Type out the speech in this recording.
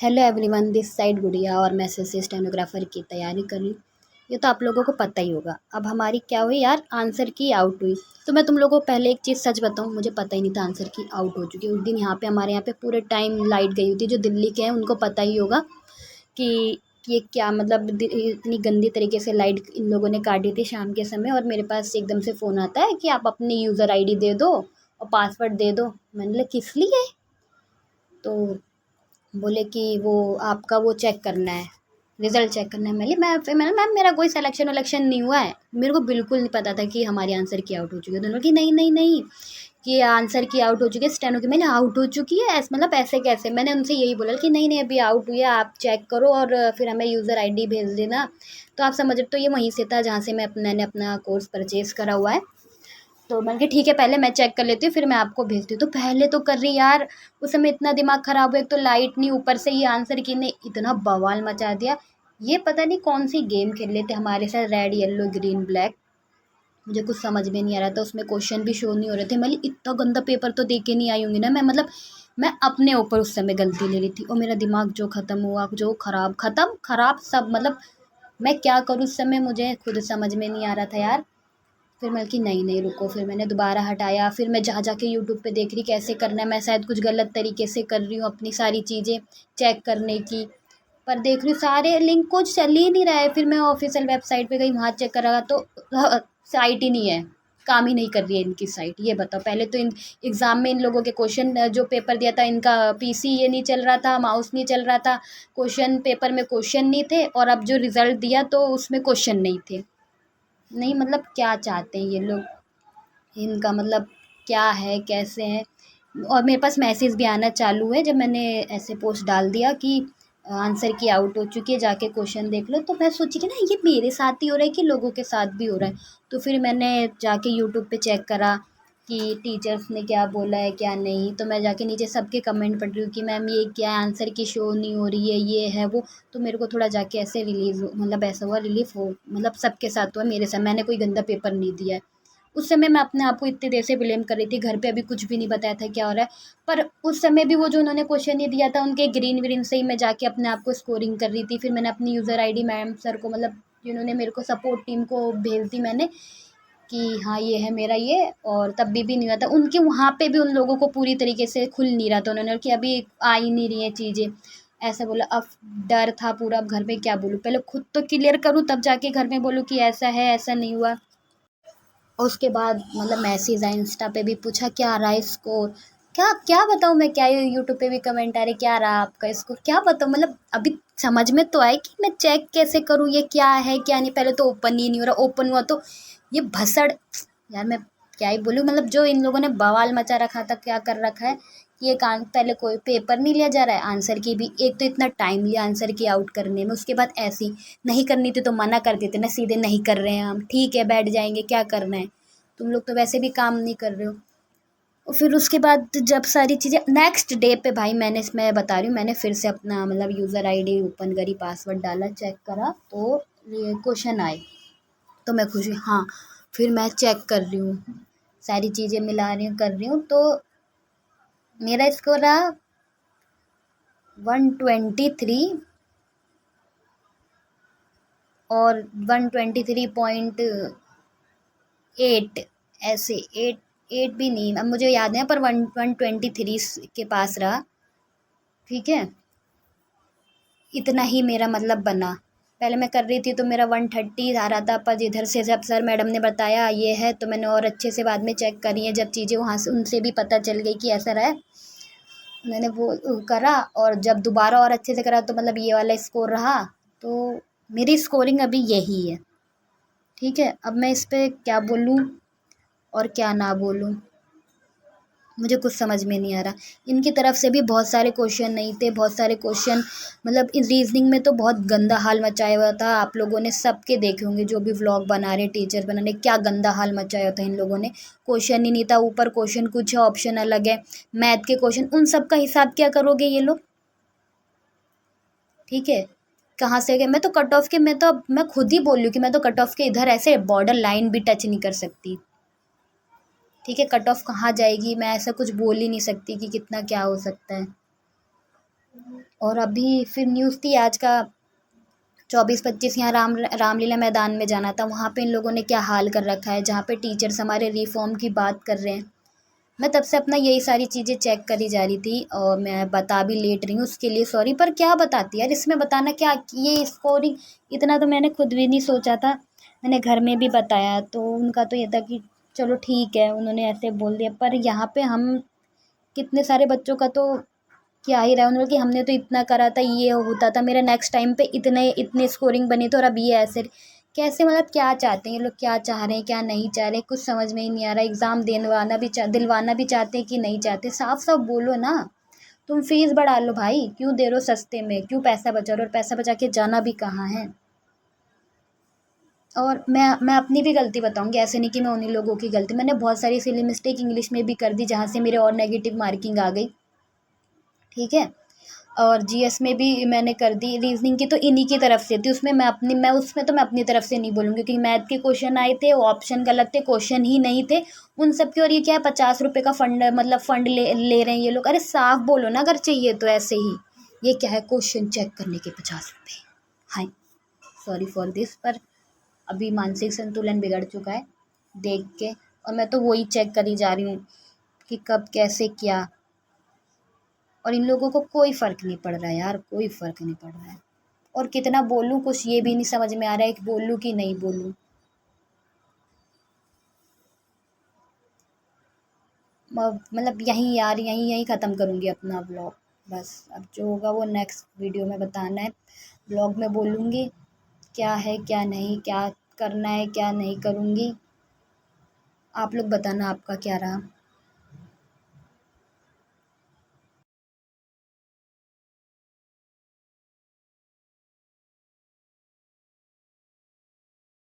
Hello everyone, this side गुड़िया और मैं एसएससी स्टेनोग्राफर की तैयारी कर रही हूँ। ये तो आप लोगों को पता ही होगा। अब हमारी क्या हुई यार, आंसर की आउट हुई। तो मैं तुम लोगों को पहले एक चीज़ सच बताऊँ, मुझे पता ही नहीं था आंसर की आउट हो चुकी है। उस दिन यहाँ पे हमारे यहाँ पे पूरे टाइम लाइट गई हुई थी। जो दिल्ली के हैं उनको पता ही होगा कि ये क्या मतलब इतनी गंदी तरीके से लाइट इन लोगों ने काटी थी शाम के समय। और मेरे पास एकदम से फ़ोन आता है कि आप अपनी यूज़र आईडी दे दो और पासवर्ड दे दो। मैंने बोला किस लिए? तो बोले कि वो आपका वो चेक करना है, रिज़ल्ट चेक करना है। मैंने मैम मेरा कोई सिलेक्शन विलेक्शन नहीं हुआ है। मेरे को बिल्कुल नहीं पता था कि हमारी आंसर की आउट हो चुकी है। दोनों की नहीं नहीं नहीं, कि आंसर की आउट हो चुकी है, स्टेनो की। मैंने आउट हो चुकी है ऐसे मतलब ऐसे कैसे? मैंने उनसे यही बोला कि नहीं नहीं अभी आउट हुई है, आप चेक करो और फिर हमें यूज़र आईडी भेज देना। तो आप समझ रहे, तो ये वहीं से था जहाँ से मैंने अपना कोर्स परचेज़ करा हुआ है। तो मैंने कहा ठीक है, पहले मैं चेक कर लेती हूँ फिर मैं आपको भेजती हूँ। तो पहले तो कर रही यार, उस समय इतना दिमाग ख़राब हुआ। एक तो लाइट नहीं, ऊपर से ये आंसर की ने इतना बवाल मचा दिया। ये पता नहीं कौन सी गेम खेल रहे थे हमारे साथ, रेड येलो ग्रीन ब्लैक। मुझे कुछ समझ में नहीं आ रहा था। उसमें क्वेश्चन भी शो नहीं हो रहे थे। मतलब इतना गंदा पेपर तो दे के नहीं आई होंगी ना मैं, मतलब मैं अपने ऊपर उस समय गलती ले ली थी। और मेरा दिमाग जो ख़त्म हुआ, जो ख़त्म ख़राब सब, मतलब मैं क्या करूँ उस समय मुझे खुद समझ में नहीं आ रहा था यार। फिर मैं कि नहीं नहीं रुको, फिर मैंने दोबारा हटाया। फिर मैं जा के यूट्यूब पे देख रही कैसे करना है। मैं शायद कुछ गलत तरीके से कर रही हूँ अपनी सारी चीज़ें चेक करने की। पर देख रही हूँ सारे लिंक कुछ चल ही नहीं रहा है। फिर मैं ऑफिशियल वेबसाइट पे गई, वहाँ चेक करा तो साइट ही नहीं है, काम ही नहीं कर रही है इनकी साइट। ये बताओ, पहले तो इन एग्ज़ाम में इन लोगों के क्वेश्चन जो पेपर दिया था इनका पीसी ये नहीं चल रहा था, माउस नहीं चल रहा था, क्वेश्चन पेपर में क्वेश्चन नहीं थे। और अब जो रिज़ल्ट दिया तो उसमें क्वेश्चन नहीं थे। नहीं मतलब क्या चाहते हैं ये लोग, इनका मतलब क्या है कैसे है? और मेरे पास मैसेज भी आना चालू है जब मैंने ऐसे पोस्ट डाल दिया कि आंसर की आउट हो चुकी है, जाके क्वेश्चन देख लो। तो मैं सोची कि ना ये मेरे साथ ही हो रहा है कि लोगों के साथ भी हो रहा है। तो फिर मैंने जाके यूट्यूब पे चेक करा कि टीचर्स ने क्या बोला है क्या नहीं। तो मैं जाके नीचे सबके कमेंट पढ़ रही हूँ कि मैम ये क्या है, आंसर की शो नहीं हो रही है, ये है वो। तो मेरे को थोड़ा जाके ऐसे मतलब ऐसा हुआ रिलीफ हो, मतलब सबके साथ हुआ मेरे साथ, मैंने कोई गंदा पेपर नहीं दिया है। उस समय मैं अपने आप को इतनी देर से ब्लेम कर रही थी, घर पे अभी कुछ भी नहीं बताया था क्या हो रहा है। पर उस समय भी वो जो उन्होंने क्वेश्चन ये दिया था उनके ग्रीन व्रीन से ही मैं जाके अपने आप को स्कोरिंग कर रही थी। फिर मैंने अपनी यूज़र आईडी मैम सर को, मतलब जिन्होंने मेरे को सपोर्ट टीम को भेज दी मैंने कि हाँ ये है मेरा ये। और तब भी नहीं हुआ था उनके वहाँ पे भी, उन लोगों को पूरी तरीके से खुल नहीं रहा था। उन्होंने कि अभी आ ही नहीं रही है चीज़ें, ऐसा बोला। अब डर था पूरा, अब घर में क्या बोलूँ, पहले खुद तो क्लियर करूँ तब जाके घर में बोलूँ कि ऐसा है ऐसा नहीं हुआ। और उसके बाद मतलब मैसेज आए, इंस्टा पे भी पूछा क्या आ रहा है स्कोर। क्या क्या बताऊँ मैं, क्या यूट्यूब पे भी कमेंट आ रहे क्या रहा आपका स्कोर, क्या बताऊँ। मतलब अभी समझ में तो आए कि मैं चेक कैसे करूँ ये क्या है क्या नहीं। पहले तो ओपन ही नहीं हो रहा, ओपन हुआ तो ये भसड़। यार मैं क्या ही बोलूँ, मतलब जो इन लोगों ने बवाल मचा रखा था, क्या कर रखा है कि एक पहले कोई पेपर नहीं लिया जा रहा है, आंसर की भी एक तो इतना टाइम लिया आंसर की आउट करने में। उसके बाद ऐसी नहीं करनी थी तो मना कर देते ना सीधे, नहीं कर रहे हैं हम, ठीक है बैठ जाएंगे, क्या करना है, तुम लोग तो वैसे भी काम नहीं कर रहे हो। और फिर उसके बाद जब सारी चीज़ें नेक्स्ट डे पे भाई, मैं बता रही हूँ, मैंने फिर से अपना मतलब यूज़र आईडी ओपन करी, पासवर्ड डाला, चेक करा तो ये क्वेश्चन आए। तो मैं खुश हुई, हाँ। फिर मैं चेक कर रही हूँ, सारी चीज़ें मिला रही हूँ कर रही हूँ। तो मेरा स्कोर रहा 123 और 123.8, ऐसे एट एट भी नहीं, अब मुझे याद नहीं है, पर 123 के पास रहा। ठीक है, इतना ही मेरा मतलब बना। पहले मैं कर रही थी तो मेरा 130 आ रहा था, पर इधर से जब सर मैडम ने बताया ये है तो मैंने और अच्छे से बाद में चेक करी है, जब चीज़ें वहाँ से उनसे भी पता चल गई कि ऐसा रहा है। मैंने वो करा और जब दोबारा और अच्छे से करा तो मतलब ये वाला स्कोर रहा। तो मेरी स्कोरिंग अभी यही है। ठीक है, अब मैं इस पे क्या बोलूँ और क्या ना बोलूँ, मुझे कुछ समझ में नहीं आ रहा। इनकी तरफ से भी बहुत सारे क्वेश्चन नहीं थे, बहुत सारे क्वेश्चन, मतलब इस रीजनिंग में तो बहुत गंदा हाल मचाया हुआ था। आप लोगों ने सबके देखे होंगे जो भी व्लॉग बना रहे, टीचर बना रहे, क्या गंदा हाल मचाया था इन लोगों ने। क्वेश्चन ही नहीं था, ऊपर क्वेश्चन कुछ है, ऑप्शन अलग है। मैथ के क्वेश्चन, उन सब का हिसाब क्या करोगे ये लोग? ठीक है, कहाँ से गए? मैं तो कट ऑफ के, मैं खुद ही बोल रही हूँ कि मैं तो कट ऑफ के इधर ऐसे बॉर्डर लाइन भी टच नहीं कर सकती। ठीक है, कट ऑफ कहाँ जाएगी, मैं ऐसा कुछ बोल ही नहीं सकती कि कितना क्या हो सकता है। और अभी फिर न्यूज़ थी आज का 24-25 यहाँ रामलीला मैदान में जाना था, वहाँ पे इन लोगों ने क्या हाल कर रखा है, जहाँ पे टीचर्स हमारे रिफॉर्म की बात कर रहे हैं। मैं तब से अपना यही सारी चीज़ें चेक करी जा रही थी और मैं बता भी लेट रही हूँ, उसके लिए सॉरी। पर क्या बताती यार, इसमें बताना क्या, ये स्कोरिंग इतना तो मैंने खुद भी नहीं सोचा था। मैंने घर में भी बताया तो उनका तो ये था कि चलो ठीक है, उन्होंने ऐसे बोल दिया। पर यहाँ पे हम कितने सारे बच्चों का तो क्या ही रहा है, उन्होंने कि हमने तो इतना करा था, ये होता था, मेरा नेक्स्ट टाइम पे इतने इतने स्कोरिंग बनी तो, और अब ये ऐसे कैसे, मतलब क्या चाहते हैं ये लोग, क्या चाह रहे हैं क्या नहीं चाह रहे, कुछ समझ में ही नहीं आ रहा। एग्ज़ाम दिलवाना भी चाहते हैं कि नहीं चाहते, साफ साफ बोलो ना। तुम फीस बढ़ा लो भाई, क्यों दे रहे हो सस्ते में, क्यों पैसा बचा रहे हो, और पैसा बचा के जाना भी कहाँ है। और मैं अपनी भी गलती बताऊंगी, ऐसे नहीं कि मैं उन्हीं लोगों की गलती, मैंने बहुत सारी सिली मिस्टेक इंग्लिश में भी कर दी जहाँ से मेरे और नेगेटिव मार्किंग आ गई, ठीक है। और जीएस में भी मैंने कर दी, रीजनिंग की तो इन्हीं की तरफ से थी, उसमें मैं अपनी तरफ से नहीं बोलूँगी, क्योंकि मैथ के क्वेश्चन आए थे, वो ऑप्शन गलत थे, क्वेश्चन ही नहीं थे उन सब के। और ये क्या है, 50 रुपये का फंड, मतलब फंड ले रहे हैं ये लोग। अरे साफ बोलो ना, अगर चाहिए तो ऐसे ही। ये क्या है, क्वेश्चन चेक करने के 50 रुपये। हाय, सॉरी फॉर दिस। पर अभी मानसिक संतुलन बिगड़ चुका है देख के, और मैं तो वही चेक करी जा रही हूँ कि कब कैसे क्या। और इन लोगों को कोई फ़र्क नहीं पड़ रहा है यार, कोई फ़र्क नहीं पड़ रहा है। और कितना बोलूँ, कुछ ये भी नहीं समझ में आ रहा है कि बोलूँ कि नहीं बोलूँ। मतलब यहीं यार, यहीं ख़त्म करूँगी अपना व्लॉग। बस अब जो होगा वो नेक्स्ट वीडियो में बताना है। व्लॉग में बोलूँगी क्या है क्या नहीं, क्या करना है क्या नहीं करूँगी। आप लोग बताना आपका क्या रहा।